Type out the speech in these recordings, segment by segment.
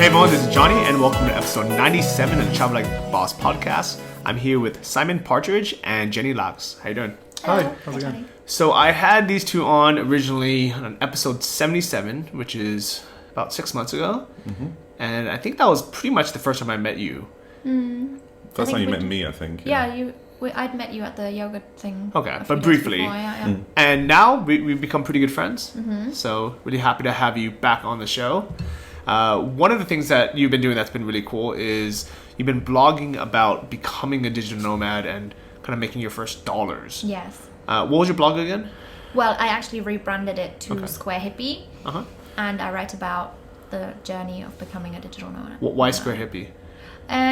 Hey everyone, this is Johnny and welcome to episode 97 of the Travel Like Boss podcast. I'm here with Simon Partridge and Jenny Lachs. How you doing? Hi, how's it going? So I had these two on originally on episode 77, which is about 6 months ago. Mm-hmm. And I think that was pretty much the first time I met you. First time you met me, I think. Yeah, I'd met you at the yoga thing. Okay, but briefly. Before, yeah. And now we've become pretty good friends. Mm-hmm. So really happy to have you back on the show. One of the things that you've been doing that's been really cool is you've been blogging about becoming a digital nomad and kind of making your first dollars. Yes. What was your blog again? Well, I actually rebranded it to Square Hippie. Uh-huh. And I write about the journey of becoming a digital nomad. Why Square Hippie?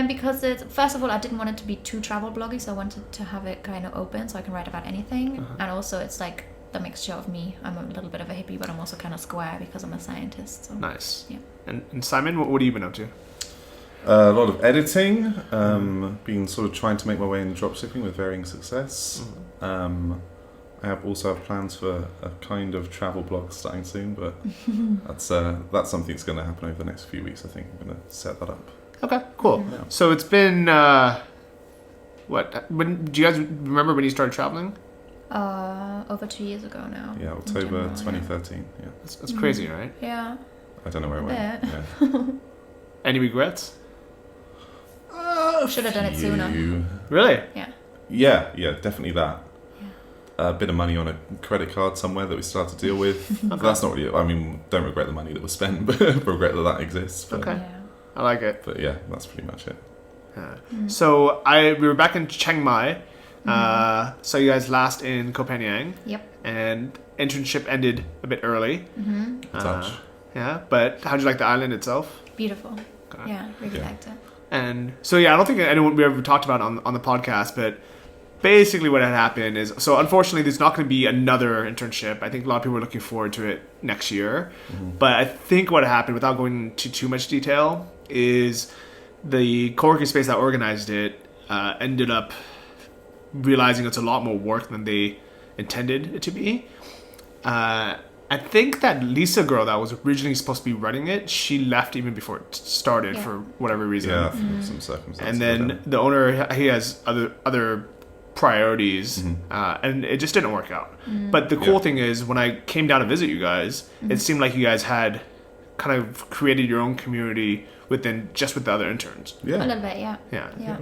Because first of all, I didn't want it to be too travel bloggy, so I wanted to have it kind of open so I can write about anything. Uh-huh. And also it's like the mixture of me. I'm a little bit of a hippie, but I'm also kind of square because I'm a scientist. So. Nice. Yeah. And Simon, what have you been up to? A lot of editing, been sort of trying to make my way in dropshipping with varying success. Mm-hmm. I also have plans for a kind of travel blog starting soon, but that's something that's going to happen over the next few weeks. I think I'm going to set that up. Okay, cool. Mm-hmm. Yeah. So it's been when do you guys remember when you started traveling? Over 2 years ago now. Yeah, October 2013. Yeah. That's crazy, right? Yeah. I don't know where I went. Yeah. Any regrets? Should have done it sooner. Really? Yeah, definitely that. Yeah. A bit of money on a credit card somewhere that we still have to deal with. Okay. That's not really. I mean, don't regret the money that was spent, but regret that exists. But, okay. Yeah. I like it. But yeah, that's pretty much it. Yeah. So we were back in Chiang Mai. Saw you guys last in Koh Phangan. Yep. And internship ended a bit early. Touch. Yeah, but how'd you like the island itself? Beautiful. Okay. Yeah, really liked it. And so I don't think anyone we ever talked about on the podcast, but basically what had happened is, so unfortunately there's not going to be another internship. I think a lot of people are looking forward to it next year. Mm-hmm. But I think what happened, without going into too much detail, is the co-working space that organized it ended up realizing it's a lot more work than they intended it to be. I think that Lisa girl that was originally supposed to be running it, she left even before it started for whatever reason. Yeah, for some circumstances. And then the owner, he has other priorities, and it just didn't work out. But the cool thing is, when I came down to visit you guys, it seemed like you guys had kind of created your own community with the other interns. Yeah. A little bit, yeah.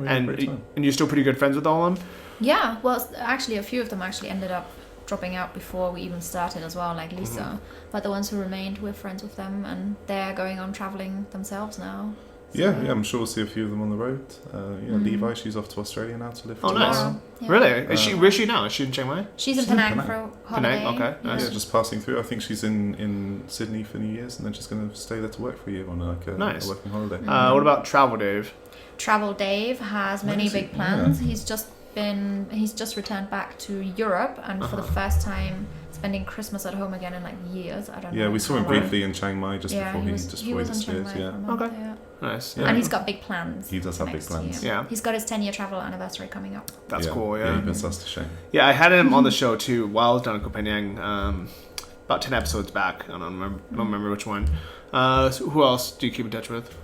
And you're still pretty good friends with all of them? Yeah, well, actually a few of them actually ended up dropping out before we even started as well, like Lisa. But the ones who remained, we're friends with them, and they're going on traveling themselves now. So. Yeah, I'm sure we'll see a few of them on the road. Levi, she's off to Australia now to live for a while. Yeah. Really? Where's she now? Is she in Chiang Mai? She's in Penang for a holiday. Penang, okay. Nice. Yeah, just passing through. I think she's in Sydney for New Year's, and then she's going to stay there to work for you on a working holiday. What about Travel Dave? Travel Dave has many big plans. Yeah. He's just returned back to Europe, and for the first time spending Christmas at home again in like years. I don't know. Yeah, we saw him briefly in Chiang Mai just before he disappeared. Okay. Yeah. Nice. Yeah. And he's got big plans. He does have big plans. Yeah. He's got his 10-year travel anniversary coming up. That's cool, yeah. Yeah, he puts us to shame. Yeah, I had him on the show too while I was down in Koh Phangan, about 10 episodes back. I don't remember which one. So who else do you keep in touch with?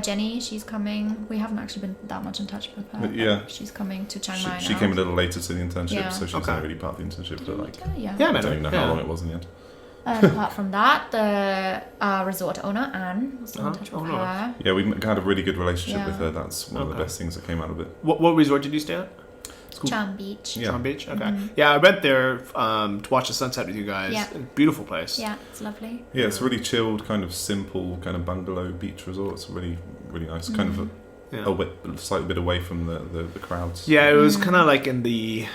Jenny, she's coming. We haven't actually been that much in touch with her. But yeah. She's coming to Chiang Mai now. She came a little later to the internship, so she was not really part of the internship. But I don't even know how long it was in the end. Apart from that, the resort owner, Anne, was still in touch with her. Yeah, we had a really good relationship with her. That's one of the best things that came out of it. What resort did you stay at? Chiang Beach. Yeah. Chiang Beach, okay. Yeah, I went there to watch the sunset with you guys. Yeah. Beautiful place. Yeah, it's lovely. Yeah, it's a really chilled, kind of simple, kind of bungalow beach resort. It's really, really nice. Kind of a slightly bit away from the crowds. Yeah, it was kind of like in the,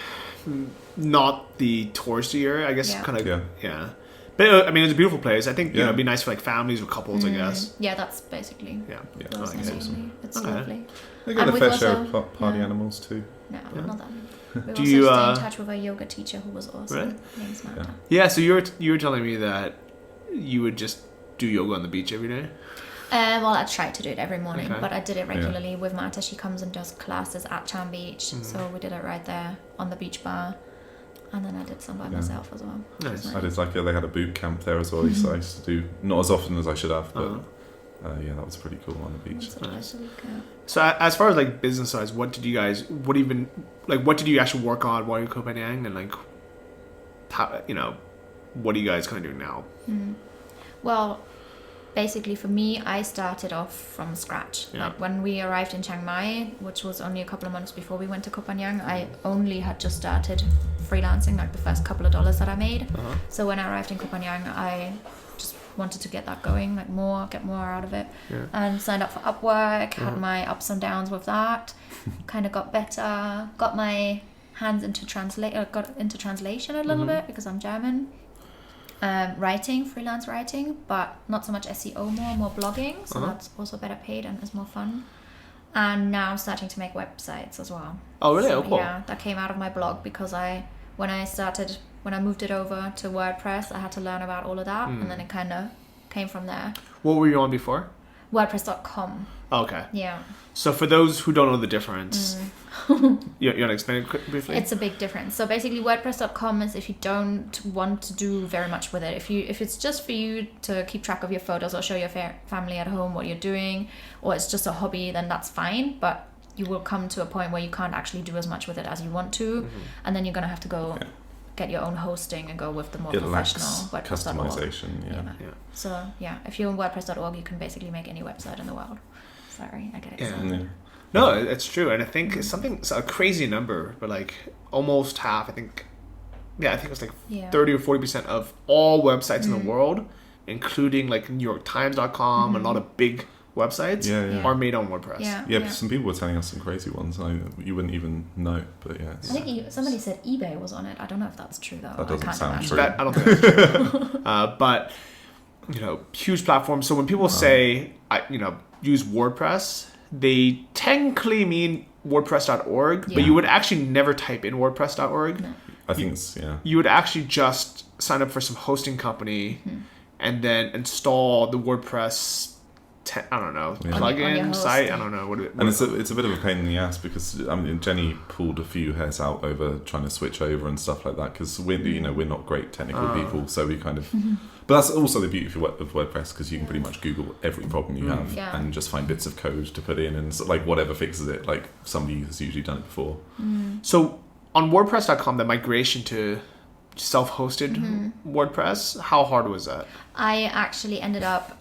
not the touristy area, I guess. Yeah. But I mean, it's a beautiful place. I think it'd be nice for like families or couples, I guess. Yeah, that's basically. Yeah. Awesome. It's lovely. They got a fair share of party animals too. No, not that many. We also stay in touch with a yoga teacher who was awesome. Really? Her name's Marta. Yeah, so you were telling me that you would just do yoga on the beach every day? Well, I try to do it every morning, but I did it regularly with Marta. She comes and does classes at Chiang Beach, so we did it right there on the beach bar. And then I did some by myself as well. Nice. I did they had a boot camp there as well, so I used to do, not as often as I should have, but yeah, that was pretty cool on the beach. So as far as like business size, what did you actually work on while you're in Koh Phangan, and like how, what are you guys kind of doing now? Well, basically for me, I started off from scratch. Yeah. Like when we arrived in Chiang Mai, which was only a couple of months before we went to Koh Phangan, I only had just started freelancing, like the first couple of dollars that I made. So when I arrived in Koh Phangan, I just wanted to get that going, like get more out of it. And signed up for Upwork, had my ups and downs with that, kind of got better, got my hands into translation a little bit because I'm German. Freelance writing, but not so much SEO, more blogging, so that's also better paid and is more fun. And now I'm starting to make websites as well. Oh really? So, cool. Yeah, that came out of my blog because when I moved it over to WordPress, I had to learn about all of that, and then it kind of came from there. What were you on before? WordPress.com. Okay. Yeah. So for those who don't know the difference, you want to explain it briefly? It's a big difference. So basically, WordPress.com is if you don't want to do very much with it. If it's just for you to keep track of your photos or show your family at home what you're doing, or it's just a hobby, then that's fine. But you will come to a point where you can't actually do as much with it as you want to, and then you're gonna have to go get your own hosting and go with the more professional WordPress.org. Customization. Yeah. So if you're on WordPress.org, you can basically make any website in the world. Sorry, I get excited. Yeah. No, it's true, and I think it's a crazy number, but like almost half. I think it was like 30 or 40% of all websites in the world, including like NewYorkTimes.com, a lot of big websites are made on WordPress. Yeah, some people were telling us some crazy ones. You wouldn't even know, but yeah. I think somebody said eBay was on it. I don't know if that's true though. That doesn't sound true. I don't think that's true. But huge platforms. So when people say use WordPress, they technically mean WordPress.org, but you would actually never type in WordPress.org. No. I think you would actually just sign up for some hosting company and then install the WordPress plugin site. I don't know what and it's a bit of a pain in the ass because Jenny pulled a few hairs out over trying to switch over and stuff like that because we're not great technical people, so we kind of. But that's also the beauty of WordPress because you can pretty much Google every problem you have and just find bits of code to put in and like whatever fixes it. Like somebody has usually done it before. So on WordPress.com, the migration to self-hosted WordPress, how hard was that? I actually ended up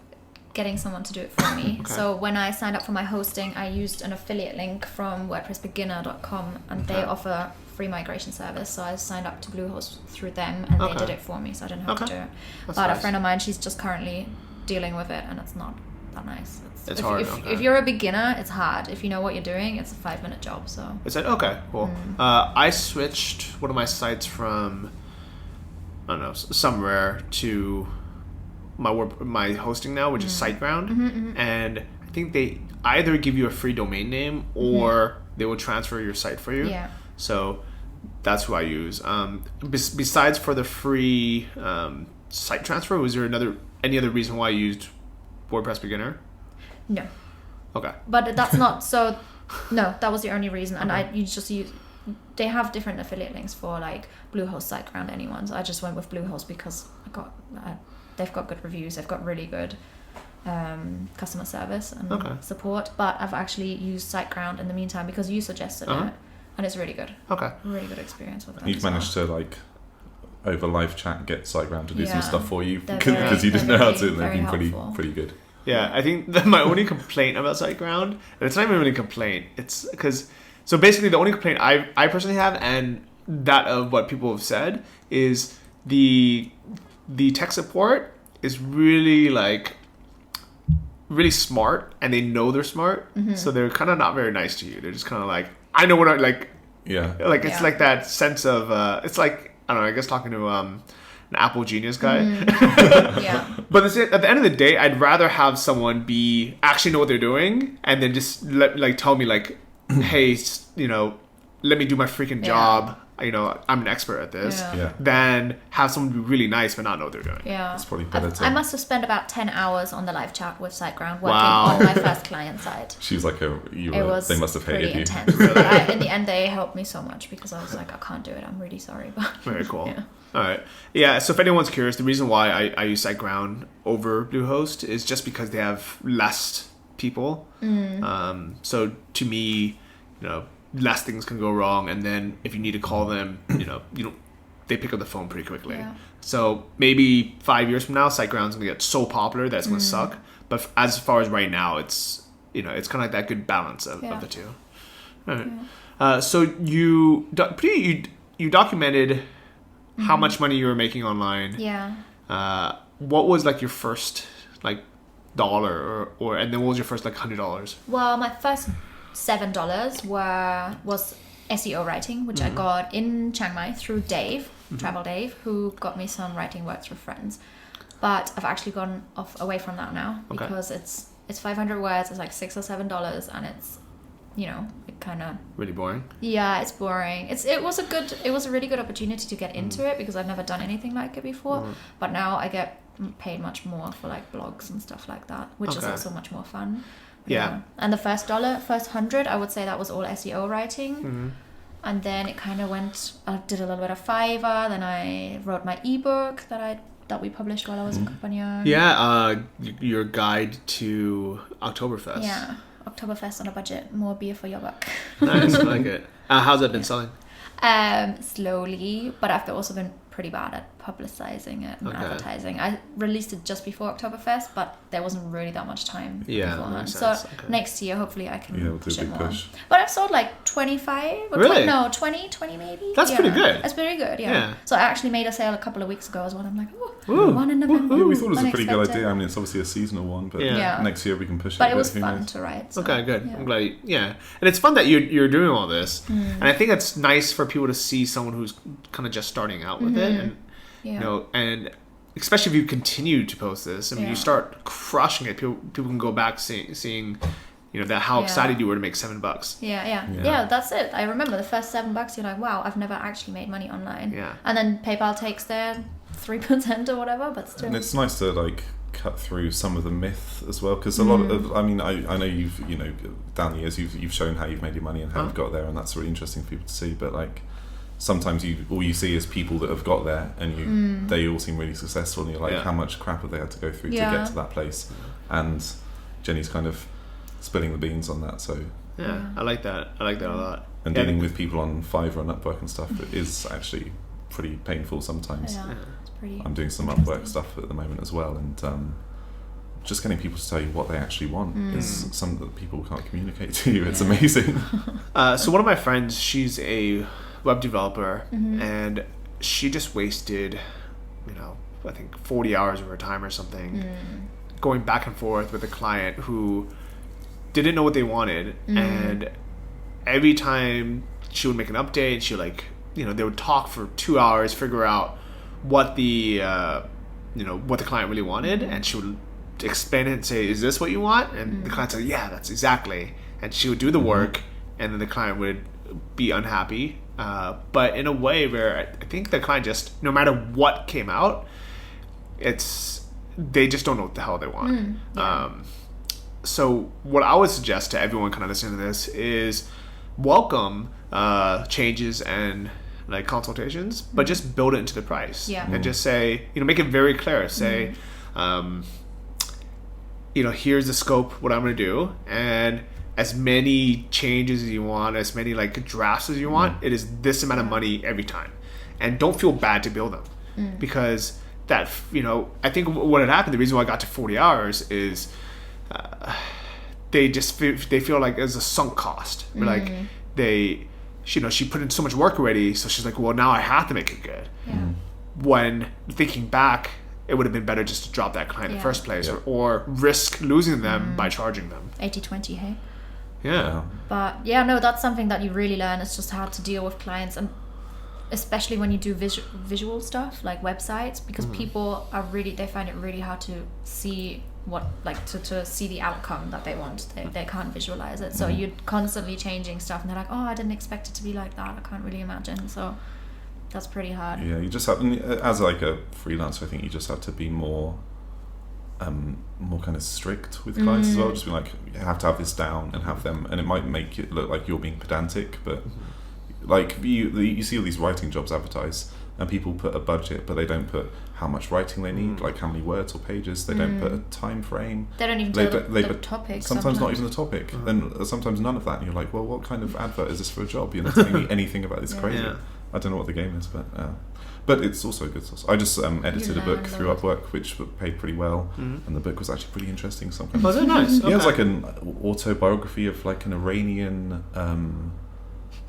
getting someone to do it for me. Okay. So when I signed up for my hosting, I used an affiliate link from WordPressBeginner.com, and they offer free migration service. So I signed up to Bluehost through them, and they did it for me, so I didn't have to do it. That's but nice. A friend of mine, she's just currently dealing with it, and it's not that nice. It's hard. If you're a beginner, it's hard. If you know what you're doing, it's a 5-minute job. So it's like okay, cool. I switched one of my sites from somewhere to my hosting now, which is SiteGround, and I think they either give you a free domain name or they will transfer your site for you. Yeah. So that's who I use. Besides for the free site transfer, was there any other reason why you used WordPress Beginner? No. Okay. But that's not so. No, that was the only reason, and you just use. They have different affiliate links for like Bluehost, SiteGround, anyone. So I just went with Bluehost because they've got good reviews. They've got really good customer service and support. But I've actually used SiteGround in the meantime because you suggested it, and it's really good. Okay. Really good experience with them. You've managed to like over live chat get SiteGround to do some stuff for you because you didn't know how to, and they've been pretty good. Yeah, I think my only complaint about SiteGround, and it's not even really a complaint, it's because, so basically the only complaint I personally have, and that of what people have said, is the tech support is really really smart, and they know they're smart, so they're kind of not very nice to you. They're just kind of like, I know what I like. Yeah. Like it's like that sense of it's like, I don't know, I guess talking to an Apple genius guy. Yeah. But at the end of the day, I'd rather have someone actually know what they're doing, and then just tell me hey, let me do my freaking job. I'm an expert at this. Than have someone be really nice but not know what they're doing. Yeah. That's probably better. I must have spent about 10 hours on the live chat with SiteGround working on my first client site. She was like, they must have hated you. Intense. But in the end, they helped me so much because I was like, I can't do it. I'm really sorry. But very cool. All right. Yeah. So if anyone's curious, the reason why I use SiteGround over Bluehost is just because they have less people. So to me, less things can go wrong, and then if you need to call them, they pick up the phone pretty quickly. Yeah. So maybe 5 years from now, SiteGround's gonna get so popular that it's gonna suck. But as far as right now, it's it's kind of like that good balance of the two. All right. Yeah. So you documented how much money you were making online. Yeah. What was like your first like dollar or and then what was your first like $100? Well, my first $7 was SEO writing, which I got in Chiang Mai through Dave, Travel Dave, who got me some writing work through friends. But I've actually gone away from that now because it's 500 words, it's like $6 or $7, and it's it kind of really boring. Yeah, it's boring. It was a really good opportunity to get into it because I've never done anything like it before. But now I get paid much more for like blogs and stuff like that, which is also much more fun. Yeah. And the first $100, I would say that was all SEO writing. And then it kind of went, I did a little bit of Fiverr, then I wrote my ebook that we published while I was in Koh Phangan. Yeah, your guide to Oktoberfest. Yeah, Oktoberfest on a budget, more beer for your buck. Nice, I like it. How's that been selling? Slowly, but I've also been pretty bad at publicizing it and advertising. I released it just before Oktoberfest, but there wasn't really that much time beforehand. So next year, hopefully, I can push it more. Push. But I've sold like 25 or 20 maybe. That's pretty good. That's pretty good, yeah. So I actually made a sale a couple of weeks ago as well. I'm like, one in November. Yeah, we thought it was a pretty good idea. I mean, it's obviously a seasonal one, but next year we can push it. But it was fun to write. So, okay, good. Yeah. I'm glad. And it's fun that you're doing all this, and I think it's nice for people to see someone who's kind of just starting out with it, and and especially if you continue to post this, I mean, you start crushing it. People can go back seeing that how excited you were to make $7. Yeah, that's it. I remember the first $7. You're like, wow, I've never actually made money online. Yeah, and then PayPal takes their 3% or whatever, but still. And it's nice to like cut through some of the myth as well, because a lot of, I mean, I know you've down the years you've shown how you've made your money and how you've got there, and that's really interesting for people to see. But like sometimes all you see is people that have got there, and they all seem really successful, and you're like, how much crap have they had to go through to get to that place? And Jenny's kind of spilling the beans on that. So I like that a lot. And dealing with people on Fiverr and Upwork and stuff is actually pretty painful sometimes. I'm doing some Upwork stuff at the moment as well, and just getting people to tell you what they actually want is something that people can't communicate to you. It's amazing. So one of my friends, she's a web developer, and she just wasted, I think 40 hours of her time or something, going back and forth with a client who didn't know what they wanted, and every time she would make an update, she would they would talk for 2 hours, figure out what the what the client really wanted, and she would explain it and say, is this what you want? And the client said, yeah, that's exactly. And she would do the work, and then the client would be unhappy, but in a way where I think the client just, no matter what came out, they just don't know what the hell they want. So what I would suggest to everyone kind of listening to this is welcome changes and like consultations, but just build it into the price, and just say, make it very clear. Say, here's the scope, what I'm going to do, and as many changes as you want, as many like drafts as you want, it is this amount of money every time, and don't feel bad to build them, because that I think what had happened, the reason why I got to 40 hours is they feel like it's a sunk cost. Like she put in so much work already, so she's like, well, now I have to make it good. When thinking back, it would have been better just to drop that client in the first place, or risk losing them by charging them. 80-20, hey? Yeah. But that's something that you really learn. It's just how to deal with clients, and especially when you do visual stuff like websites, because people they find it really hard to see to see the outcome that they want. They can't visualize it, so you're constantly changing stuff, and they're like, oh, I didn't expect it to be like that, I can't really imagine. So that's pretty hard. You just have, as like a freelancer, I think you just have to be more kind of strict with clients as well. Just be like, you have to have this down and have them, and it might make it look like you're being pedantic, but like you see all these writing jobs advertised, and people put a budget, but they don't put how much writing they need, like how many words or pages. They don't put a time frame. They don't even tell the topic. Sometimes not even the topic. Then sometimes none of that. And you're like, well, what kind of advert is this for a job? You're not telling me anything about this. Crazy. Yeah. I don't know what the game is, but it's also a good source. I just edited a book through Upwork, which paid pretty well, and the book was actually pretty interesting. Was it nice? Yeah, it was like an autobiography of like an Iranian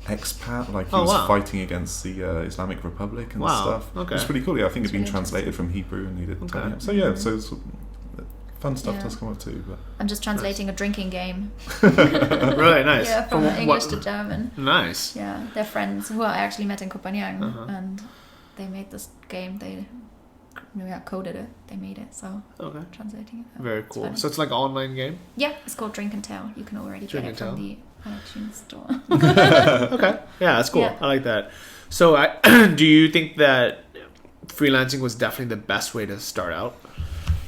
expat, like he was fighting against the Islamic Republic and stuff. Okay. It was pretty cool. Yeah, I think it's been translated from Hebrew and needed. So yeah, so it's, fun stuff does come up too. But I'm just translating a drinking game. Really nice. Yeah, from English to German. Nice. Yeah, they're friends who I actually met in Koh Phangan, and they made this game. They coded it. They made it. So translating it. Very cool. So it's like an online game. Yeah, it's called Drink and Tell. You can already get it from the iTunes store. Okay. Yeah, that's cool. Yeah. I like that. So do you think that freelancing was definitely the best way to start out?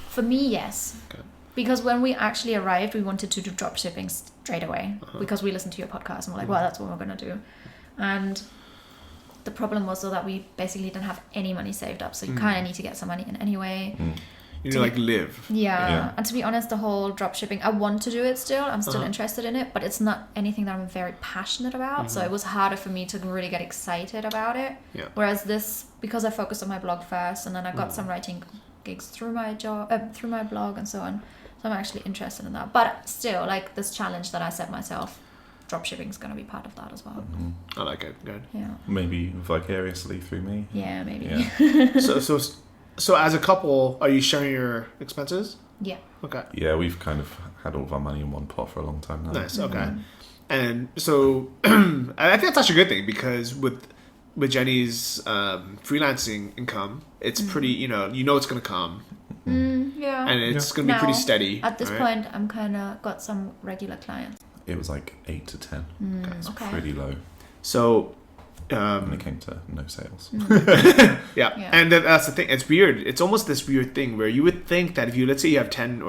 For me, yes. Okay. Because when we actually arrived, we wanted to do dropshipping straight away because we listened to your podcast and we're like, well, that's what we're going to do. And the problem was though that we basically didn't have any money saved up. So you kind of need to get some money in anyway. You know, like live. Yeah. And to be honest, the whole dropshipping, I want to do it still. I'm still interested in it, but it's not anything that I'm very passionate about. So it was harder for me to really get excited about it. Yeah. Whereas this, because I focused on my blog first and then I got some writing gigs through my job, through my blog and so on. So I'm actually interested in that. But still, like this challenge that I set myself, dropshipping is going to be part of that as well. I like it. Good. Yeah. Maybe vicariously through me. Yeah, maybe. Yeah. So as a couple, are you sharing your expenses? Yeah. Okay. Yeah, we've kind of had all of our money in one pot for a long time now. Nice. Okay. And so I think that's actually a good thing because with Jenny's freelancing income, it's pretty, you know it's going to come. Yeah. And it's going to be pretty steady. At this point, I'm kind of got some regular clients. It was like 8 to 10. It's pretty low. So when it came to no sales. Yeah. And that's the thing. It's weird. It's almost this weird thing where you would think that if you, let's say you have 10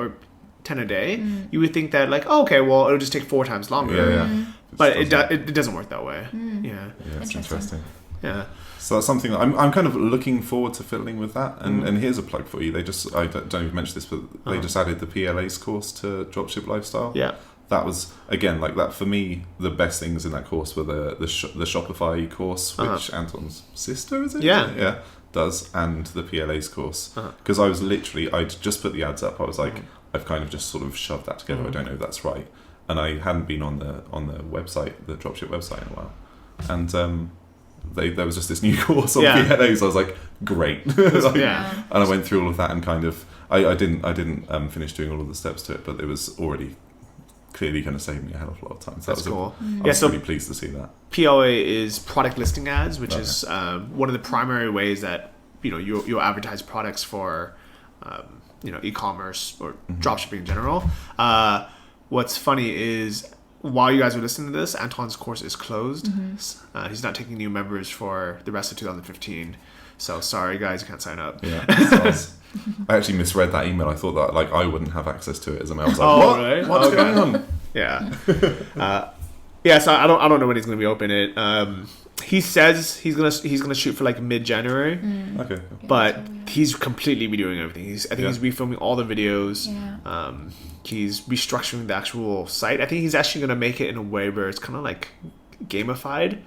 a day, you would think that like, oh, okay, well, it'll just take 4 times longer. Yeah. But it doesn't work that way. Yeah. Yeah, it's interesting. Yeah. So that's something that I'm kind of looking forward to fiddling with that. And here's a plug for you. They just, I don't even mention this, but they just added the PLA's course to Dropship Lifestyle. Yeah. That was, again, like that for me, the best things in that course were the Shopify course, which Anton's sister, is it? Yeah, does, and the PLA's course. Because I was literally, I'd just put the ads up. I was like, I've kind of just sort of shoved that together. I don't know if that's right. And I hadn't been on the website, the Dropship website in a while. And there was just this new course on PLA's. So I was like, great. And I went through all of that and kind of, I didn't finish doing all of the steps to it, but it was already clearly going to save me a hell of a lot of time. So that's cool. I was really pleased to see that. PLA is product listing ads, which is one of the primary ways that you'll advertise products for e-commerce or dropshipping in general. What's funny is while you guys are listening to this, Anton's course is closed. He's not taking new members for the rest of 2015. So sorry guys, you can't sign up. Yeah. I actually misread that email. I thought that like I wouldn't have access to it as a mail. I was like, what? Right? What's going on? Yeah. So I don't know when he's going to be open it. He says he's gonna shoot for like mid-January. Okay. But he's completely redoing everything. I think he's refilming all the videos. Yeah. He's restructuring the actual site. I think he's actually gonna make it in a way where it's kind of like gamified.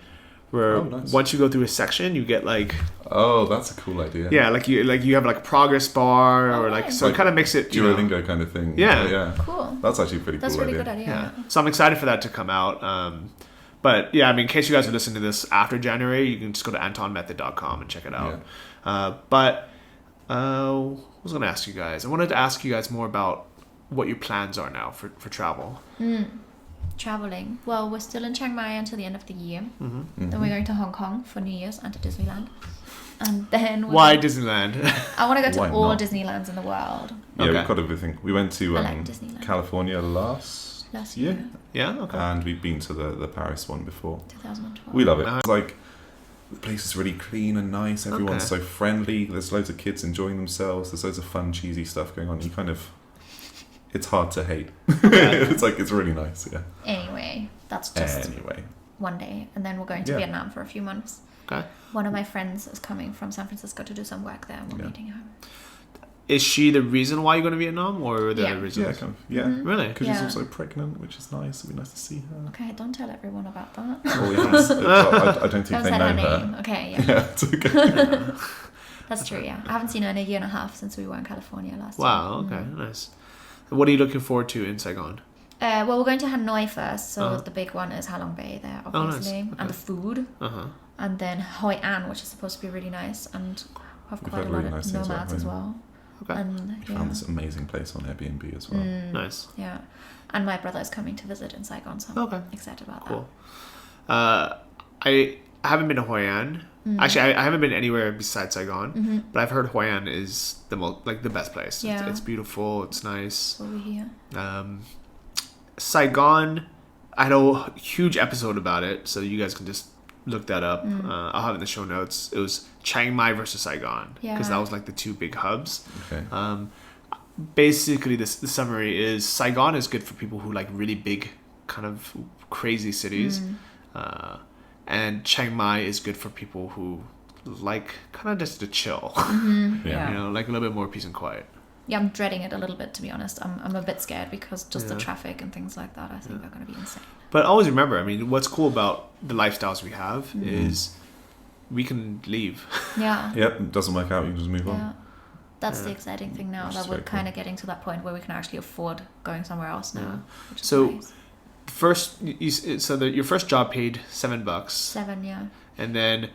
Where once you go through a section, you get like... Oh, that's a cool idea. Yeah, like you have like a progress bar or like... So it kind of makes it... Duolingo kind of thing. Yeah. Cool. That's actually pretty cool. That's a really good idea. Yeah. So I'm excited for that to come out. But yeah, I mean, in case you guys are listening to this after January, you can just go to antonmethod.com and check it out. Yeah. But I was going to ask you guys. I wanted to ask you guys more about what your plans are now for travel. Traveling. Well, we're still in Chiang Mai until the end of the year. Then we're going to Hong Kong for New Year's and to Disneyland. And then why Disneyland? I want to go to all Disneylands in the world. Yeah, we've got everything. We went to California last year. Yeah, okay. And we've been to the Paris one before. 2012. We love it. It's like the place is really clean and nice. Everyone's so friendly. There's loads of kids enjoying themselves. There's loads of fun, cheesy stuff going on. You kind of... It's hard to hate. It's really nice, yeah. Anyway, that's just one day, and then we're going to Vietnam for a few months. Okay. One of my friends is coming from San Francisco to do some work there, and we're meeting her. Is she the reason why you're going to Vietnam, or the reason? Yeah, kind of, Really? Because she's also pregnant, which is nice. It'd be nice to see her. Okay, don't tell everyone about that. Oh, yes. I don't think Don't they say know her her. name. Okay, Yeah, it's okay. That's true, yeah. I haven't seen her in a year and a half since we were in California last year. Wow, okay, nice. What are you looking forward to in Saigon? Well, we're going to Hanoi first, so the big one is Halong Bay there, obviously. Nice. Okay. And the food. And then Hoi An, which is supposed to be really nice, and have We've quite a heard lot really of nice things about nomads as well. Okay. And, Found this amazing place on Airbnb as well. Nice. Yeah. And my brother is coming to visit in Saigon, so I'm excited about Cool. I haven't been to Hoi An. Actually, I haven't been anywhere besides Saigon, but I've heard Hoi An is the best place. Yeah. It's beautiful. It's nice. So we're here. Saigon, I had a huge episode about it, so you guys can just look that up. I'll have it in the show notes. It was Chiang Mai versus Saigon, because that was like the two big hubs. Okay. Basically, the summary is Saigon is good for people who like really big, kind of crazy cities, and Chiang Mai is good for people who like kind of just to chill. Yeah. You know, like a little bit more peace and quiet. Yeah, I'm dreading it a little bit, to be honest. I'm a bit scared because just the traffic and things like that, I think are going to be insane. But always remember, I mean, what's cool about the lifestyles we have is we can leave. Yeah. Yep, it doesn't work out, you can just move Yeah. on. That's the exciting thing now, Which that is we're very kind of getting to that point where we can actually afford going somewhere else now. Which is So nice. your first job paid $7, 7, yeah. and then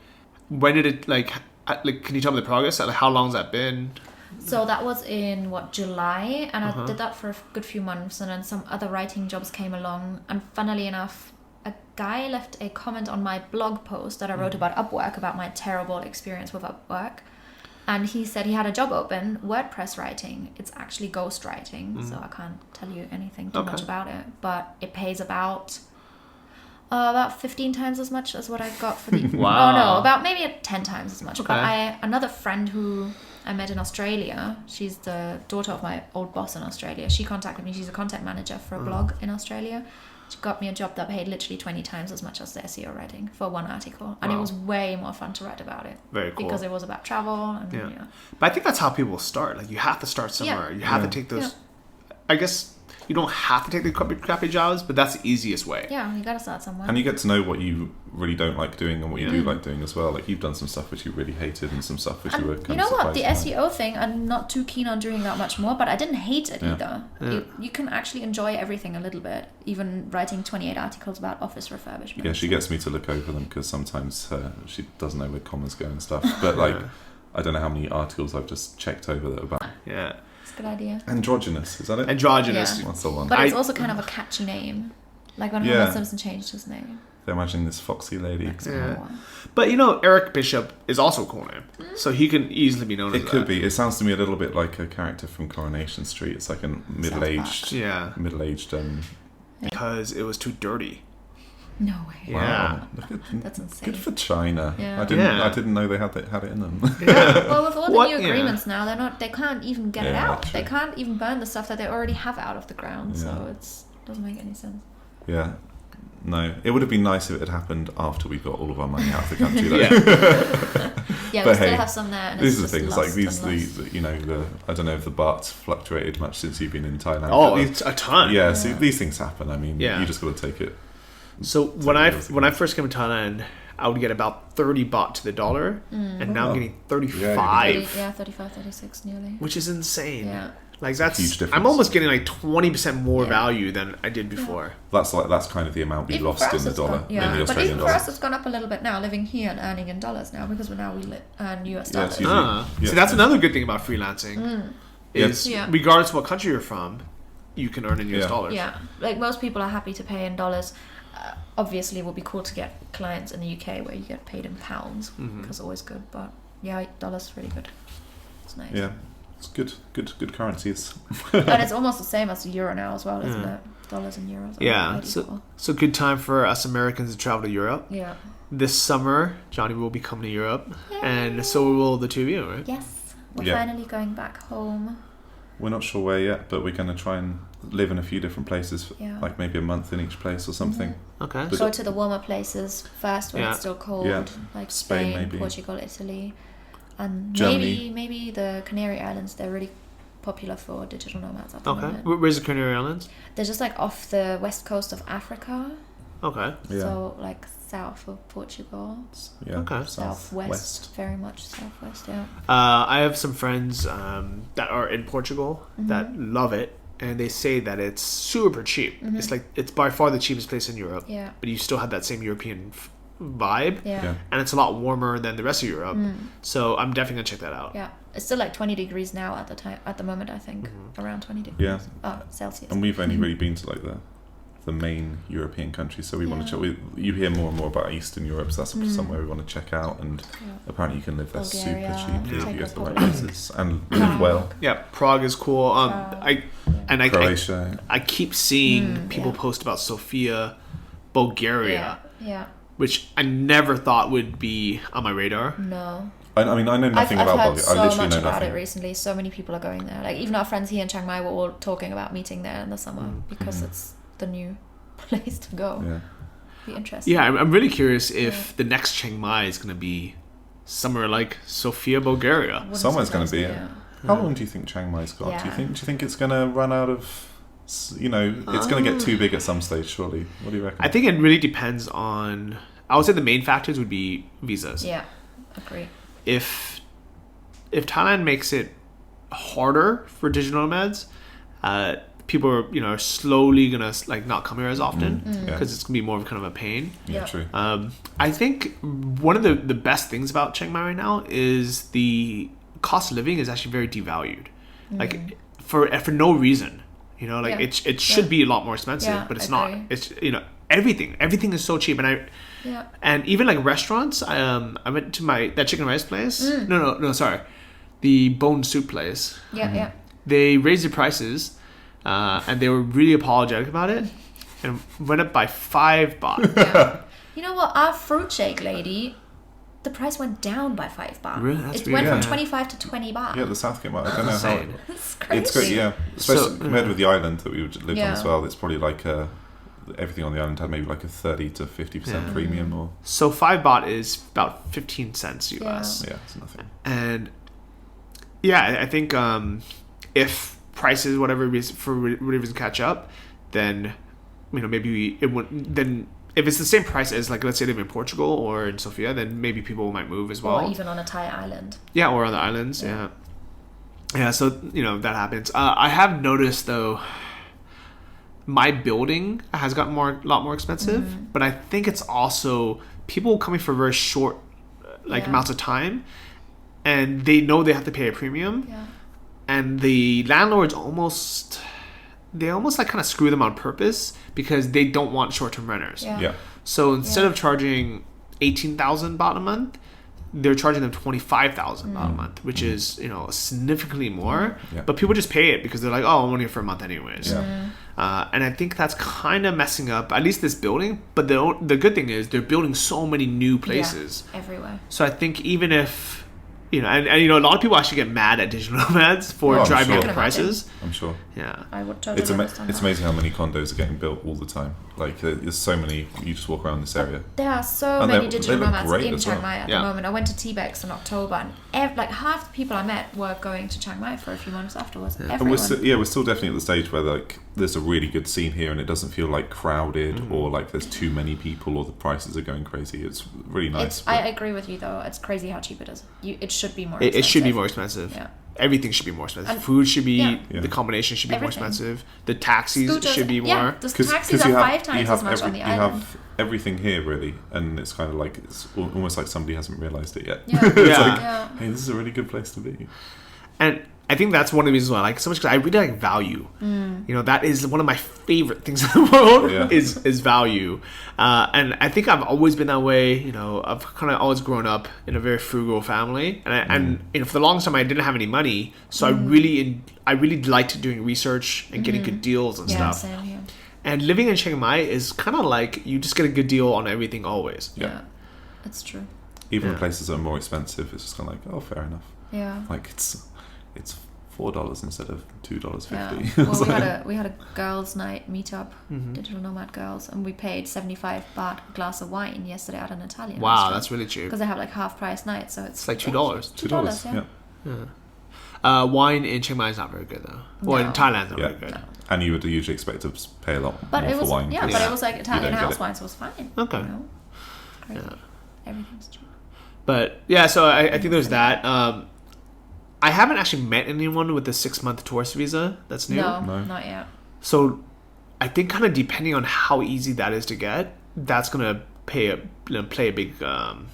when did it like? Can you tell me the progress? Like, how long's that been? So that was in July, and I did that for a good few months, and then some other writing jobs came along, and funnily enough, a guy left a comment on my blog post that I wrote about Upwork, about my terrible experience with Upwork, and he said he had a job open, WordPress writing. It's actually ghost writing, so I can't tell you anything too much about it, but it pays about 15 times as much as what I got for the... Wow. Oh no, about maybe 10 times as much. Okay. But another friend who I met in Australia, she's the daughter of my old boss in Australia. She contacted me. She's a content manager for a blog in Australia. She got me a job that paid literally 20 times as much as the SEO writing for one article. And it was way more fun to write about it. Very cool. Because it was about travel. And, Yeah. But I think that's how people start. Like, you have to start somewhere. You have to take those... I guess you don't have to take the crappy jobs, but that's the easiest way. Yeah, you gotta start somewhere. And you get to know what you really don't like doing and what you do like doing as well. Like, you've done some stuff which you really hated and some stuff which you were kind you know of what? The surprised to SEO thing, I'm not too keen on doing that much more, but I didn't hate it either. Yeah. You can actually enjoy everything a little bit, even writing 28 articles about office refurbishment. Yeah, she gets me to look over them because sometimes she doesn't know where commas go and stuff. But like, I don't know how many articles I've just checked over that are about Yeah. It's a good idea. androgynous. Is that it? Androgynous. Yeah. That's the one. But it's also kind of a catchy name. Like when Homer Simpson changed his name. They're imagining this foxy lady. Yeah. But Eric Bishop is also a cool name, so he can easily be known as It that. could be. It sounds to me a little bit like a character from Coronation Street. It's like a middle-aged, Yeah. middle-aged. Because it was too dirty. No way. Yeah. Wow, look at, That's insane. good for China. Yeah. I didn't know they had it in them. Well, with all the What? new Yeah. agreements now, they can't even get it Yeah, out. true. They can't even burn the stuff that they already have out of the ground. Yeah. So it doesn't make any sense. Yeah. No, it would have been nice if it had happened after we got all of our money out of the country. Though. Yeah, But we still hey, have some there. And These it's are the just things like lost these. and lost. I don't know if the baht's fluctuated much since you've been in Thailand. Oh, but these, a ton. yeah. See, these things happen. I mean, you just got to take it. So when I first came to Thailand, I would get about 30 baht to the dollar, and now I'm getting 35, 35, 36 nearly. which is insane. Yeah. Like Huge difference. I'm almost getting like 20% more value than I did before. That's kind of the amount we Even lost for us in the it's dollar, gone- in the but Australian even for dollar. us, it's gone up a little bit now, living here and earning in dollars now, because we earn US Yeah, dollars. it's usually- See, that's another good thing about freelancing. Is Yeah. regardless of what country you're from, you can earn in US dollars. Yeah, like most people are happy to pay in dollars. Obviously, it would be cool to get clients in the UK where you get paid in pounds, because it's always good. But yeah, dollars really good. It's nice. Yeah, it's good currencies. And it's almost the same as the euro now as well, isn't it? Dollars and euros. Are Yeah, quite equal. so good time for us Americans to travel to Europe. Yeah. This summer, Johnny will be coming to Europe, and so will the two of you, right? Yes, we're Yeah. finally going back home. We're not sure where yet, but we're going to try and live in a few different places, Yeah. like maybe a month in each place or something. Okay. But- Go to the warmer places first when Yeah. it's still cold, Yeah. like Spain, Spain, maybe. Portugal, Italy, and Germany. maybe the Canary Islands. They're really popular for digital nomads at the Okay. moment. Where's the Canary Islands? They're just like off the west coast of Africa, Okay. Yeah. so like south of Portugal, Yeah. Okay. southwest, very much southwest. Yeah. I have some friends that are in Portugal that love it, and they say that it's super cheap. It's like it's by far the cheapest place in Europe. Yeah. But you still have that same European vibe, Yeah. Yeah. and it's a lot warmer than the rest of Europe. So I'm definitely gonna check that out. Yeah. It's still like 20 degrees now at the moment, I think. Around 20 degrees. Yeah. Oh, Celsius. And we've only really been to like the main European countries, so we want to check. You hear more and more about Eastern Europe, so that's somewhere we want to check out. And apparently, you can live there Bulgaria, super cheaply if Czech you go to the right Republic. places and live well. Yeah, Prague is cool. I Croatia. I keep seeing people yeah. post about Sofia, Bulgaria, Yeah. which I never thought would be on my radar. No. I mean, I know nothing I've about heard Bulgaria. so I literally much know about nothing. it recently. So many people are going there. Like even our friends here in Chiang Mai were all talking about meeting there in the summer because it's the new place to go. Yeah. Be interesting. Yeah, I'm really curious if the next Chiang Mai is going to be somewhere like Sofia, Bulgaria. Wouldn't Somewhere's going to surprise be me, it. yeah. How long do you think Chiang Mai's got? Yeah. Do you think it's going to run out of? It's going to get too big at some stage, surely. What do you reckon? I think it really depends on. I would say the main factors would be visas. Yeah. Agree. If Thailand makes it harder for digital nomads, people are slowly gonna like not come here as often because it's gonna be more of kind of a pain. Yeah, Yeah. true. I think one of the best things about Chiang Mai right now is the cost of living is actually very devalued, like for no reason. Yeah. It should be a lot more expensive, Yeah, but it's I not. agree. It's everything is so cheap, Yeah. and even like restaurants. I went to that chicken rice place. No, sorry, the bone soup place. Yeah. Yeah. They raised the prices, and they were really apologetic about it, and went up by 5 baht. Yeah. You know what? Our fruit shake lady, the price went down by 5 baht. Really? That's it weird. went from Yeah. 25 to 20 baht. Yeah, the Southgate Market. I don't know how. Insane. It's crazy. It's great, yeah. Especially So- compared with the island that we lived on Yeah. as well. It's probably like everything on the island had maybe like a 30 to 50% premium, or So 5 baht is about 15 cents US. yeah, it's nothing. And yeah, I think if prices, for whatever reason, catch up, then maybe it wouldn't. Then if it's the same price as like let's say live in Portugal or in Sofia, then maybe people might move as well. Or even on a Thai island. Yeah, or on the islands. Yeah. So that happens. I have noticed though, my building has gotten a lot more expensive, but I think it's also people coming for very short amounts of time, and they know they have to pay a premium, Yeah. and the landlords almost like kind of screw them on purpose because they don't want short-term renters. Yeah. Yeah. So instead Yeah. of charging 18,000 baht a month, they're charging them 25,000 baht a month, which is significantly more. Yeah. But people just pay it because they're like, oh, I'm only here for a month anyways. Yeah. And I think that's kind of messing up at least this building. But the good thing is they're building so many new places. Yeah, everywhere. So I think even if and a lot of people actually get mad at digital nomads for Oh, I'm driving sure. up I the can prices. I'm sure. Yeah. I would totally It's understand it's that. amazing how many condos are getting built all the time. Like there's so many. You just walk around this area. There are so And many they digital look nomads great in as Chiang well. Mai at Yeah. the moment. I went to T-Bex in October, and like half the people I met were going to Chiang Mai for a few months afterwards. And Everyone. we're still definitely at the stage where like there's a really good scene here, and it doesn't feel like crowded or like there's too many people or the prices are going crazy. It's really nice. I agree with you though. It's crazy how cheap it is. It should be more. It should be expensive. more expensive. Yeah. Everything should be more expensive. And- Food should be Yeah. the combination should be Everything. more expensive. The taxis Scooters, should be more. Yeah, the taxis are 5 times as much on the you island. have everything here really, and it's kind of like it's almost like somebody hasn't realised it yet. Yeah. It's Yeah. like, Yeah. hey, this is a really good place to be. And I think that's one of the reasons why I like it so much because I really like value. That is one of my favorite things in the world Yeah. is value. And I think I've always been that way. I've kind of always grown up in a very frugal family, and for the longest time I didn't have any money, so I really liked doing research and getting good deals and Yeah, stuff. same here. And living in Chiang Mai is kind of like you just get a good deal on everything always. Yeah. Yeah, it's true. Even Yeah. places that are more expensive, it's just kind of like, oh, fair enough. Yeah. Like it's $4 instead of $2.50. Yeah. Well, we had a girls' night meetup, Digital Nomad girls, and we paid 75 baht a glass of wine yesterday at an Italian Wow, restaurant. that's really cheap. Because they have like half price nights, so it's like $2. $2, Yeah. Wine in Chiang Mai is not very good though. Well, in No. Thailand, it's not Yeah. very good. No. And you would usually expect to pay a lot But more it was for wine. yeah, 'cause but it was like you Italian don't get house it. wine, so it was fine. Okay. You know? Crazy. Everything's cheap. But yeah, so I think there's that. I haven't actually met anyone with the 6-month tourist visa that's new. No, No. not yet. So I think kind of depending on how easy that is to get, that's gonna play a big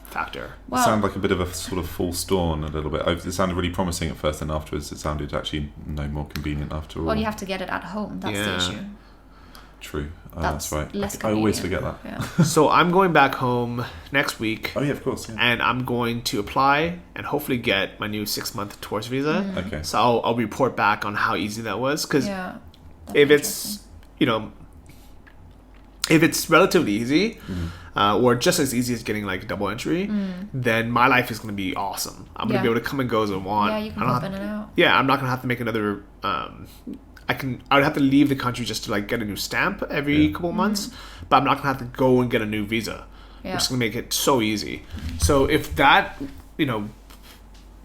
factor. It Well, sounded like a bit of a sort of false dawn a little bit. It sounded really promising at first, and afterwards it sounded actually no more convenient after all. well, you have to get it at home. That's the Yeah. issue. True. That's That's right. less I always convenient. forget that. Yeah. So I'm going back home next week, Oh yeah, of course. Yeah. and I'm going to apply and hopefully get my new 6-month tourist visa. Okay. So I'll report back on how easy that was, because Yeah. That'd if be it's if it's relatively easy, or just as easy as getting like double entry, then my life is going to be awesome. I'm going to Yeah. be able to come and go as I want. Yeah, you can I don't hop have- in and out. Yeah, I'm not going to have to make another. I would have to leave the country just to like get a new stamp every couple of months, but I'm not going to have to go and get a new visa, Yeah. which is going to make it so easy. So if that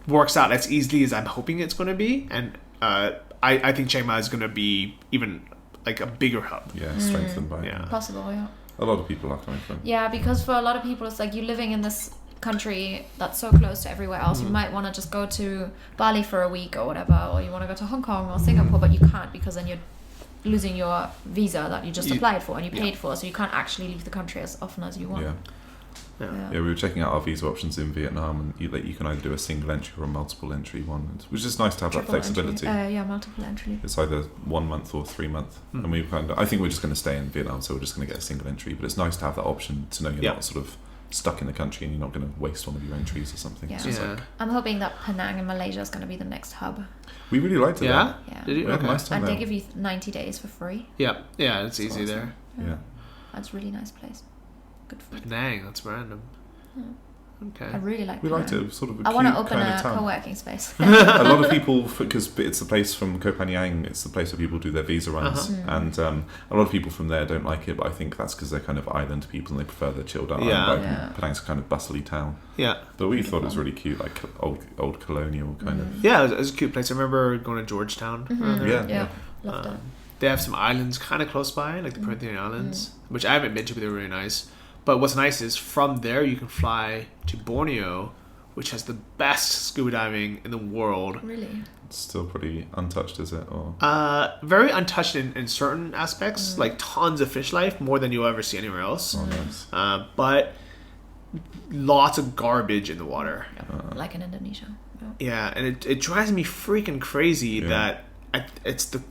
works out as easily as I'm hoping it's going to be, and I think Chiang Mai is going to be even like a bigger hub. Yeah, strengthened by Yeah. Possible, yeah. a lot of people are coming from. Yeah, because for a lot of people, it's like you're living in this country that's so close to everywhere else. You might want to just go to Bali for a week or whatever, or you want to go to Hong Kong or Singapore, but you can't because then you're losing your visa that you just applied for and you paid for, so you can't actually leave the country as often as you want. Yeah. Yeah, we were checking out our visa options in Vietnam, and you can either do a single entry or a multiple entry one, which is nice to have Triple that flexibility. entry. Yeah, multiple entry. It's either 1 month or 3 month, and I think we're just going to stay in Vietnam, so we're just going to get a single entry. But it's nice to have that option to know you're not sort of stuck in the country and you're not going to waste one of your entries or something. Yeah. It's just like, I'm hoping that Penang in Malaysia is going to be the next hub. we really liked it. Yeah? Yeah. Did you? We had a Okay. nice time And there. they give you 90 days for free. Yeah, it's easy awesome. there. Yeah. That's a really nice place. Good food. Penang, that's random. Okay. I really like We liked Penang. it. It was sort of a I want to cute open kind a of town. co-working space. A lot of people, because it's the place from Koh Phangan, it's the place where people do their visa runs, and a lot of people from there don't like it, but I think that's because they're kind of island people and they prefer the chilled out Yeah. vibe. Yeah. Penang's a kind of bustly town, Yeah. but we thought it was really cute, like old colonial kind of. Yeah, it was a cute place. I remember going to Georgetown. around there. Yeah. Yeah, loved it. They have some islands kind of close by, like the Perhentian Islands, which I haven't been to, but they're really nice. But what's nice is from there you can fly to Borneo, which has the best scuba diving in the world. Really? It's still pretty untouched, is it? Or Very untouched in certain aspects, like tons of fish life, more than you'll ever see anywhere else. nice. But lots of garbage in the water. Like in Indonesia. Yeah. Yeah, and it drives me freaking crazy that it's the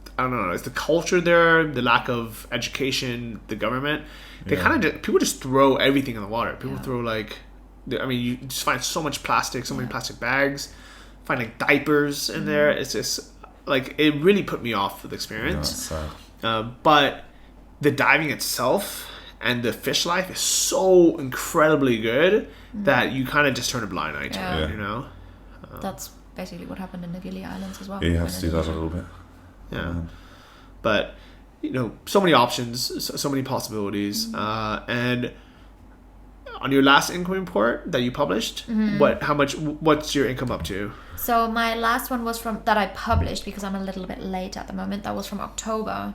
culture there, the lack of education, the government. They kind of people just throw everything in the water. People throw you just find so much plastic, so many plastic bags, find like diapers in there. It's just like it really put me off with the Yeah, experience. that's sad. But the diving itself and the fish life is so incredibly good that you kind of just turn a blind eye to Yeah. it, you know? That's basically what happened in the Gili Islands as well. Yeah, you have in to do that a Indonesia. little bit. Yeah. But, so many options, so many possibilities. And on your last income report that you published, what's your income up to? So my last one was that I published because I'm a little bit late at the moment. That was from October,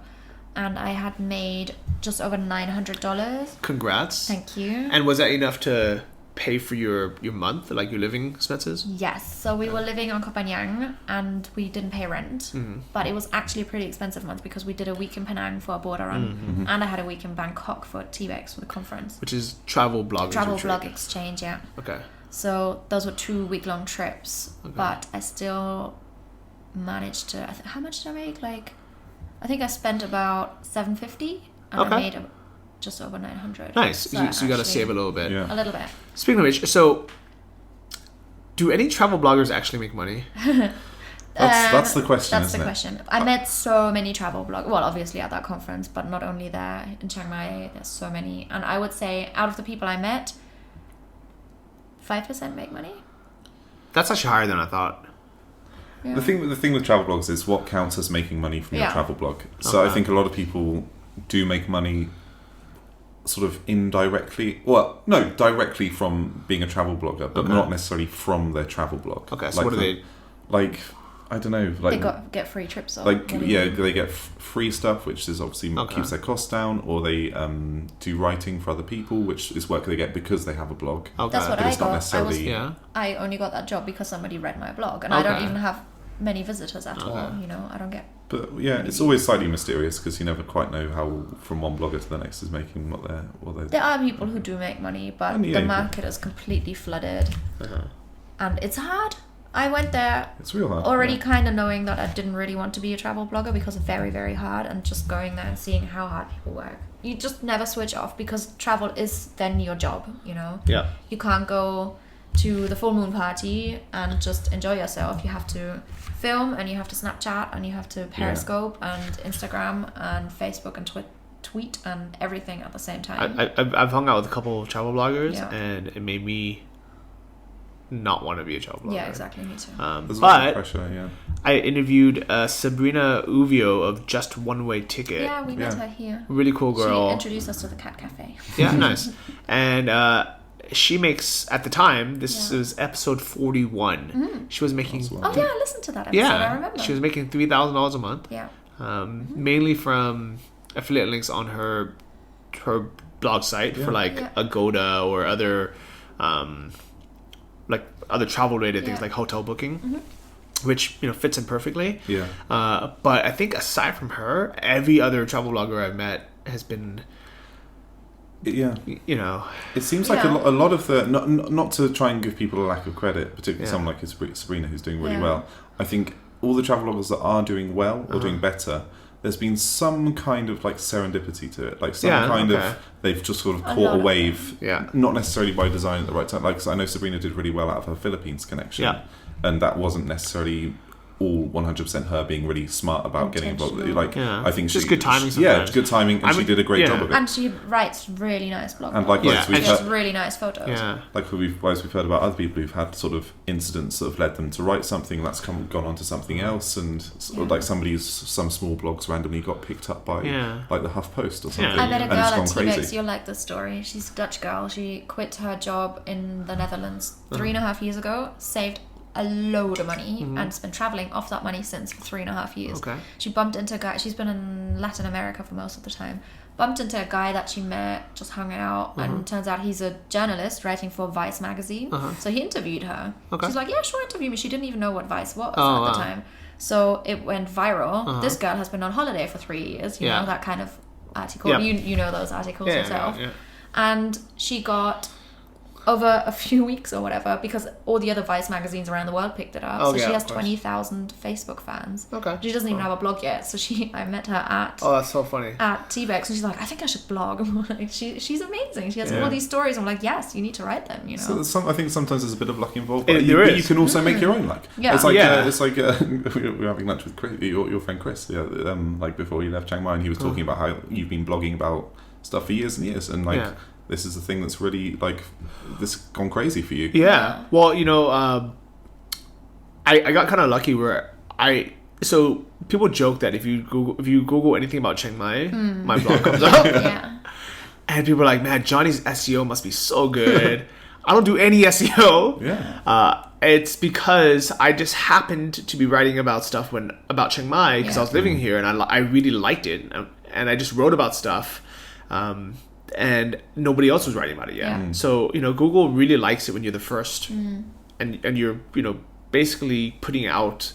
and I had made just over $900. Congrats. Thank you. And was that enough to pay for your month, like your living expenses? Yes, so we were living on Koh Phangan and we didn't pay rent, but it was actually a pretty expensive month because we did a week in Penang for a border run, and I had a week in Bangkok for TBEX for the conference. Which is travel bloggers. Travel retreat. blog exchange, yeah. Okay. So those were 2 week-long trips, but I still managed to. How much did I make? I think I spent about $750, and I made just over $900. Nice. So you got to actually- save a little bit. Yeah. A little bit. Speaking of which, so do any travel bloggers actually make money? That's the question. That's the question. I met so many travel bloggers. Well, obviously at that conference, but not only there. In Chiang Mai, there's so many. And I would say out of the people I met, 5% make money. That's actually higher than I thought. Yeah. The thing with travel blogs is what counts as making money from your Yeah. travel blog. So I think a lot of people do make money sort of indirectly. Well, no, directly from being a travel blogger, but not necessarily from their travel blog. Okay, so what do they... Like, I don't know. Like, They get free trips. Or like, whatever. yeah, they get free stuff, which is obviously keeps their costs down, or they do writing for other people, which is work they get because they have a blog. Okay. That's what But I it's not got. necessarily... I only got that job because somebody read my blog, and I don't even have many visitors at all. You know, I don't get. But yeah, it's always slightly mysterious because you never quite know how from one blogger to the next is making what they're. There are people who do make money, but the market is completely flooded, and it's hard. I went there It's real hard. already kind of knowing that I didn't really want to be a travel blogger because it's very, very hard, and just going there and seeing how hard people work. You just never switch off because travel is then your job, you know? Yeah. You can't go to the full moon party and just enjoy yourself. You have to film, and you have to Snapchat, and you have to Periscope and Instagram and Facebook and tweet and everything at the same time. I've hung out with a couple of travel bloggers, Yeah. and it made me not want to be a travel blogger. Yeah, exactly. Me too. There's a lot of But pressure, yeah. I interviewed Sabrina Uvio of Just One Way Ticket. Yeah, we met her here. Really cool girl. She introduced us to the Cat Cafe. Yeah, nice. And she makes, at the time, this was episode 41. She was making... Oh yeah, I listened to that episode. I remember. She was making $3,000 a month. Yeah. Mainly from affiliate links on her blog site for like Agoda or other like other travel related things like hotel booking, which fits in perfectly. Yeah. But I think aside from her, every other travel blogger I've met has been. Yeah. It seems like a lot of the not to try and give people a lack of credit, particularly someone like Sabrina who's doing really well. I think all the travel bloggers that are doing well or doing better, there's been some kind of like serendipity to it, like some kind of they've just sort of caught a wave, not necessarily by design at the right time. Like I know Sabrina did really well out of her Philippines connection, and that wasn't necessarily all 100% her being really smart about getting involved. Like I think just good timing. Sometimes. Good timing, and she did a great job of it. And she writes really nice blog. And likewise, she has really nice photos. Yeah. Like we've heard about other people who've had sort of incidents that have led them to write something that's gone on to something else, and like some small blogs randomly got picked up by like the HuffPost or something. I met a girl at T-Rex, crazy. You'll like this story. She's a Dutch girl. She quit her job in the Netherlands 3.5 years ago, saved a load of money, and has been traveling off that money since for 3.5 years. She bumped into a guy. She's been in Latin America for most of the time. Bumped into a guy that she met, just hung out, and turns out he's a journalist writing for Vice magazine. So he interviewed her. She's like, yeah, sure, interview me. She didn't even know what Vice was at the time. So it went viral. This girl has been on holiday for 3 years. You know, that kind of article. You know those articles yourself. And she got over a few weeks or whatever, because all the other Vice magazines around the world picked it up. So she has 20,000 Facebook fans. She doesn't even have a blog yet. So I met her at... Oh, that's so funny. At T-Rex, and she's like, I think I should blog. I'm like, she's amazing. She has all these stories. I'm like, yes, you need to write them, So I think sometimes there's a bit of luck involved, but there is. you can also make your own luck. Yeah. It's like we were having lunch with Chris, your friend Chris, like before you left Chiang Mai, and he was talking about how you've been blogging about stuff for years and years, and like this is the thing that's really like this gone crazy for you. Yeah. Well, I got kind of lucky where so people joke that if you Google anything about Chiang Mai, my blog comes up. And people are like, man, Johnny's SEO must be so good. I don't do any SEO. It's because I just happened to be writing about stuff about Chiang Mai because I was living here, and I really liked it, and I just wrote about stuff. And nobody else was writing about it yet. So, Google really likes it when you're the first and you're, basically putting out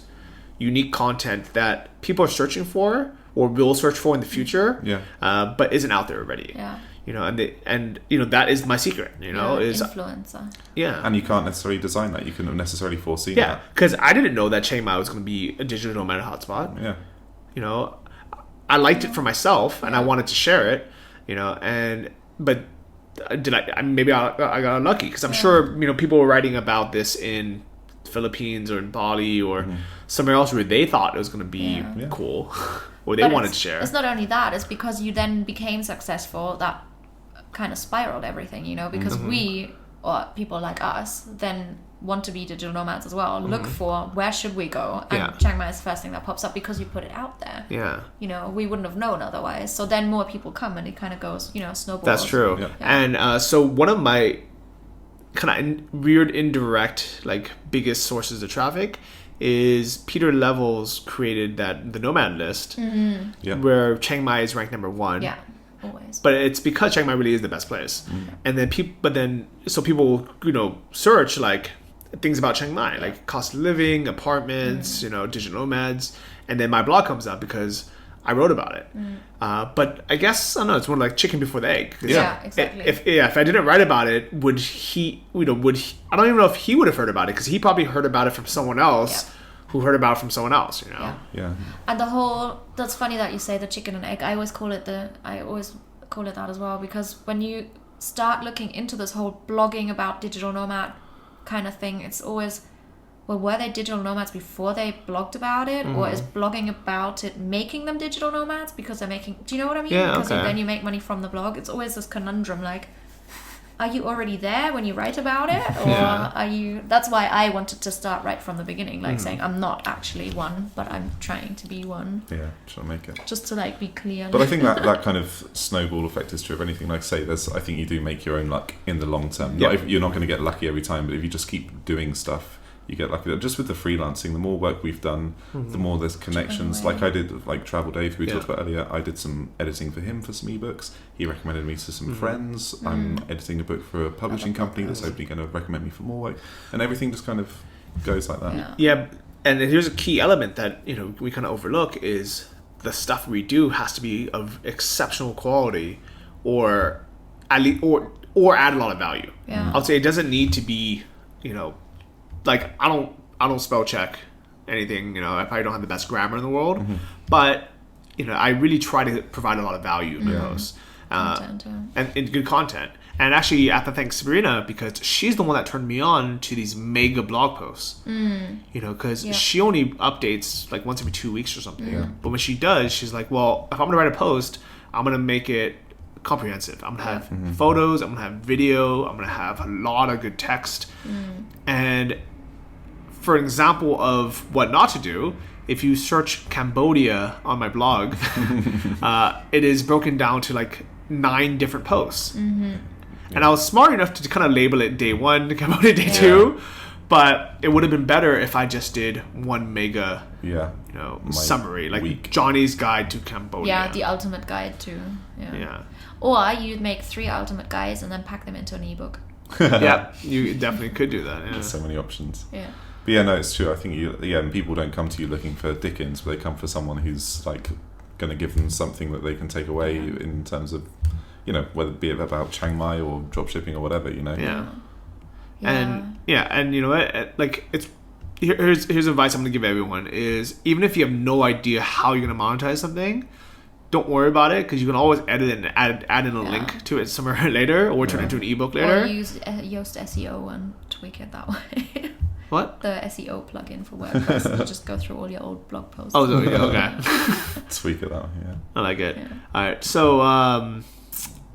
unique content that people are searching for or will search for in the future, but isn't out there already. And that is my secret, is influencer. And you can't necessarily design that. You couldn't have necessarily foreseen that. Because I didn't know that Chiang Mai was going to be a digital nomad hotspot. I liked it for myself and I wanted to share it. But did I got unlucky because I'm sure people were writing about this in Philippines or in Bali or somewhere else where they thought it was going to be cool or they wanted to share. It's not only that, it's because you then became successful that kind of spiraled everything, because we, or people like us, then want to be digital nomads as well, look for where should we go, and Chiang Mai is the first thing that pops up because you put it out there. Yeah. You know, we wouldn't have known otherwise. So then more people come and it kind of goes, you know, snowballs. That's true. Yeah. And so one of my kind of weird indirect like biggest sources of traffic is Peter Levels created the Nomad list, where Chiang Mai is ranked number 1. Yeah. Always. But it's because Chiang Mai really is the best place. And then people you know, search like things about Chiang Mai, like cost of living, apartments, you know, digital nomads, and then my blog comes up because I wrote about it. But I guess I don't know, it's more like chicken before the egg. Yeah, exactly. If I didn't write about it, would he? I don't even know if he would have heard about it, because he probably heard about it from someone else. Who heard about it from someone else, you know? Yeah. And that's funny that you say the chicken and egg. I always call it that as well, because when you start looking into this whole blogging about digital nomad kind of thing, it's always, well, were they digital nomads before they blogged about it? Or is blogging about it making them digital nomads because they're making, do you know what I mean? Yeah, because okay. then you make money from the blog. It's always this conundrum, like, are you already there when you write about it? Or are you... That's why I wanted to start right from the beginning, like saying, I'm not actually one, but I'm trying to be one. Yeah, trying to make it. Just to, like, be clear. But I think that kind of snowball effect is true of anything. Like I say, I think you do make your own luck in the long term. You're not going to get lucky every time, but if you just keep doing stuff, you get lucky. Just with the freelancing, the more work we've done, the more there's connections. Like I did, like Travel Dave, who we talked about earlier, I did some editing for him for some ebooks. He recommended me to some friends. I'm editing a book for a publishing company that's hopefully going to recommend me for more work. And everything just kind of goes like that. Yeah, and here's a key element that, you know, we kind of overlook is the stuff we do has to be of exceptional quality, or at least, or add a lot of value. Yeah. I'll say it doesn't need to be, you know, like I don't spell check anything, you know, I probably don't have the best grammar in the world, but you know, I really try to provide a lot of value in those and good content. And actually I have to thank Sabrina, because she's the one that turned me on to these mega blog posts, you know, because she only updates like once every 2 weeks or something, but when she does, she's like, well, if I'm gonna write a post, I'm gonna make it comprehensive. I'm gonna have photos, I'm gonna have video, I'm gonna have a lot of good text. And for an example of what not to do, if you search Cambodia on my blog, it is broken down to like 9 different posts. And I was smart enough to kind of label it day 1, Cambodia day 2, but it would have been better if I just did one mega, you know, summary, like week. Johnny's Guide to Cambodia. Yeah, the ultimate guide to. Yeah. Or you make 3 ultimate guides and then pack them into an ebook. Yeah, you definitely could do that. Yeah. There's so many options. Yeah. But yeah, no, it's true. I think and people don't come to you looking for Dickens, but they come for someone who's like going to give them something that they can take away in terms of, you know, whether it be about Chiang Mai or dropshipping or whatever, you know. And you know what, like here's advice I'm gonna give everyone is, even if you have no idea how you're gonna monetize something, don't worry about it, because you can always edit it and add in a link to it somewhere later, or turn it into an ebook later. Or use Yoast SEO and tweak it that way. What? The SEO plugin for WordPress. You just go through all your old blog posts. Oh, okay. Tweak it that way, I like it. All right, so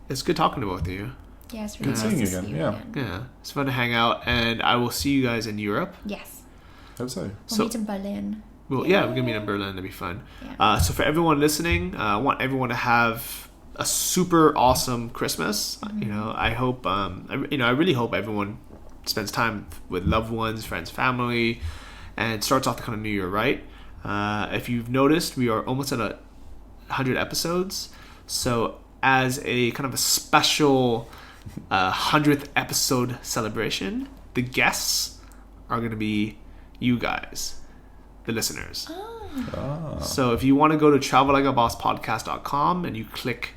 it's good talking to both of you. Yeah, it's really good seeing you again. Yeah, it's fun to hang out, and I will see you guys in Europe. Yes. Hope so. We'll meet in Berlin. Well, we're gonna meet in Berlin. That'd be fun. Yeah. So for everyone listening, I want everyone to have a super awesome Christmas. You know, I hope, I really hope everyone spends time with loved ones, friends, family, and starts off the kind of new year right. If you've noticed, we are almost at 100 episodes. So as a kind of a special 100th episode celebration, the guests are going to be you guys, the listeners. So if you want to go to travellikeabosspodcast.com and you click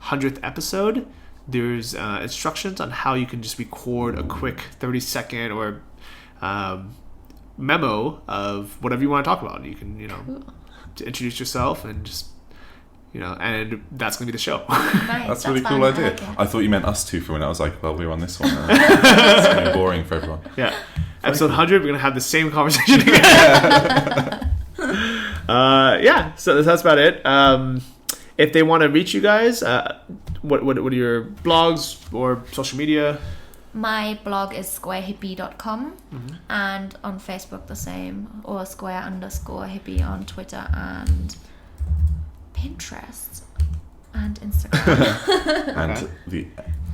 100th episode, there's instructions on how you can just record a quick 30-second or memo of whatever you want to talk about. You can, to introduce yourself and just, and that's going to be the show. Nice, that's a really cool idea. I thought you meant us two for a minute. I was like, well, we're on this one. It's going to be boring for everyone. Yeah. Episode 100, we're going to have the same conversation again. So that's about it. If they want to reach you guys, what are your blogs or social media? My blog is squarehippie.com and on Facebook the same, or square_hippie on Twitter and Pinterest and Instagram. And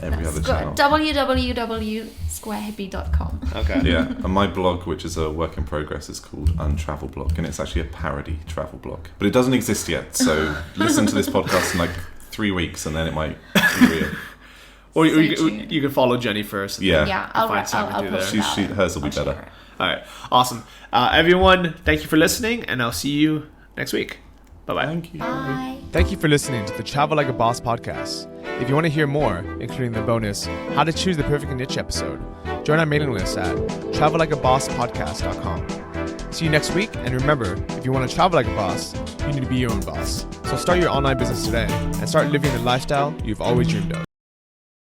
every other channel. www.squarehippie.com. Okay. Yeah, and my blog, which is a work in progress, is called Untravel Blog, and it's actually a parody travel blog. But it doesn't exist yet, so listen to this podcast in like 3 weeks and then it might be real. Or you can follow Jenny first. Yeah. Yeah, I'll find something I'll to do post there. it out. Hers will be I'll share better. it. All right. Awesome. Everyone, thank you for listening, and I'll see you next week. Bye-bye. Thank you. Bye. Thank you for listening to the Travel Like a Boss podcast. If you want to hear more, including the bonus How to Choose the Perfect Niche episode, join our mailing list at travellikeabosspodcast.com. See you next week, and remember, if you want to travel like a boss, you need to be your own boss. So start your online business today and start living the lifestyle you've always dreamed of.